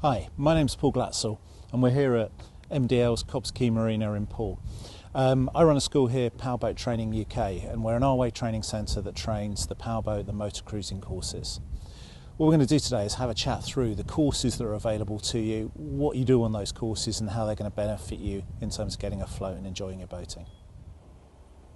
Hi, my name's Paul Glatzel and we're here at MDL's Cobb's Quay Marina in Poole. I run a school here, Powerboat Training UK, and we're an RYA training centre that trains the powerboat and motor cruising courses. What we're going to do today is have a chat through the courses that are available to you, what you do on those courses and how they're going to benefit you in terms of getting afloat and enjoying your boating.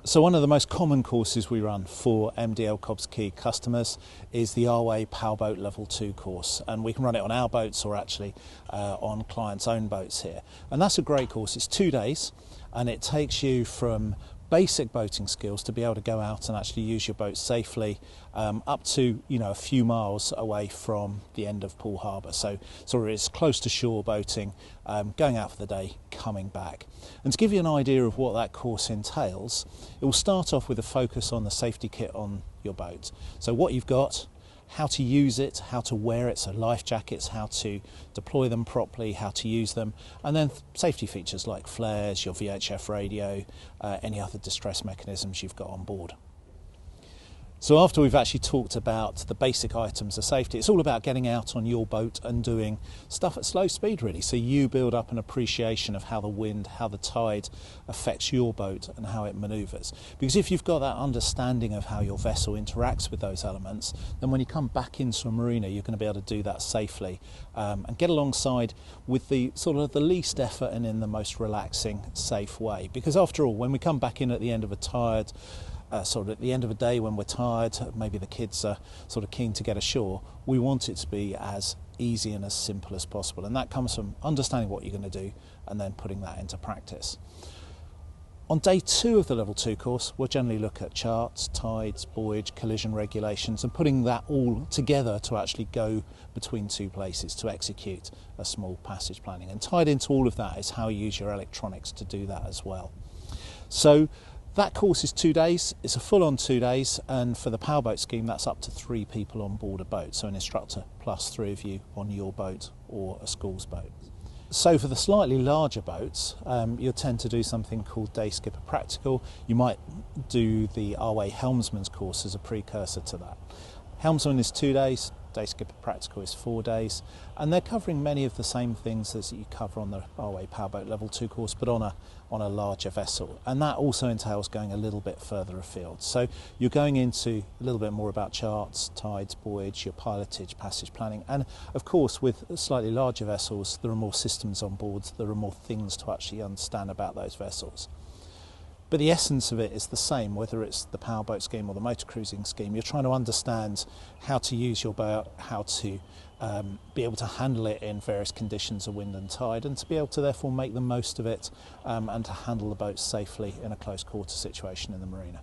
So one of the most common courses we run for MDL Cobb's Quay customers is the RYA Powerboat Level 2 course, and we can run it on our boats or actually on clients' own boats here. And that's a great course. It's 2 days and it takes you from basic boating skills to be able to go out and actually use your boat safely up to a few miles away from the end of Poole Harbour. So it's close to shore boating, going out for the day, coming back. And to give you an idea of what that course entails, it will start off with a focus on the safety kit on your boat. So what you've got, how to use it, how to wear it, so life jackets, how to deploy them properly, how to use them, and then safety features like flares, your VHF radio, any other distress mechanisms you've got on board. So after we've actually talked about the basic items of safety, it's all about getting out on your boat and doing stuff at slow speed really, so you build up an appreciation of how the wind, how the tide affects your boat and how it manoeuvres. Because if you've got that understanding of how your vessel interacts with those elements, then when you come back into a marina you're going to be able to do that safely and get alongside with the sort of the least effort and in the most relaxing, safe way. Because after all, when we come back in at the end of a tired sort of at the end of a day when we're tired, maybe the kids are sort of keen to get ashore, we want it to be as easy and as simple as possible, and that comes from understanding what you're going to do and then putting that into practice. On day 2 of the level 2 course, we'll generally look at charts, tides, buoyage, collision regulations, and putting that all together to actually go between 2 places to execute a small passage planning. And tied into all of that is how you use your electronics to do that as well. So that course is 2 days, it's a full-on 2 days, and for the powerboat scheme that's up to 3 people on board a boat, so an instructor plus 3 of you on your boat or a school's boat. So for the slightly larger boats, you'll tend to do something called Day Skipper Practical. You might do the RYA Helmsman's course as a precursor to that. Helmsman is 2 days, Day Skipper Practical is 4 days, and they're covering many of the same things as you cover on the RYA Powerboat Level 2 course, but on a larger vessel. And that also entails going a little bit further afield. So you're going into a little bit more about charts, tides, buoyage, your pilotage, passage planning, and of course with slightly larger vessels there are more systems on board, there are more things to actually understand about those vessels. But the essence of it is the same, whether it's the powerboat scheme or the motor cruising scheme. You're trying to understand how to use your boat, how to be able to handle it in various conditions of wind and tide, and to be able to therefore make the most of it and to handle the boat safely in a close quarter situation in the marina.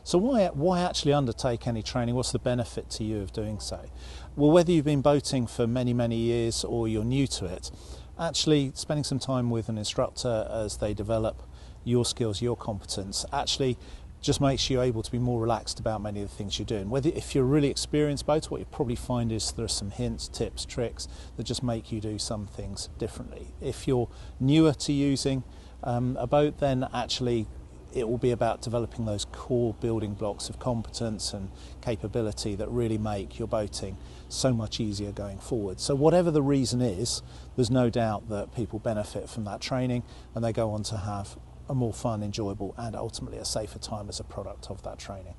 So why actually undertake any training? What's the benefit to you of doing so? Well, whether you've been boating for many, many years or you're new to it, actually spending some time with an instructor as they develop your skills, your competence, actually just makes you able to be more relaxed about many of the things you're doing. If you're a really experienced boater, what you probably find is there are some hints, tips, tricks that just make you do some things differently. If you're newer to using a boat, then actually it will be about developing those core building blocks of competence and capability that really make your boating so much easier going forward. So whatever the reason is, there's no doubt that people benefit from that training and they go on to have a more fun, enjoyable and ultimately a safer time as a product of that training.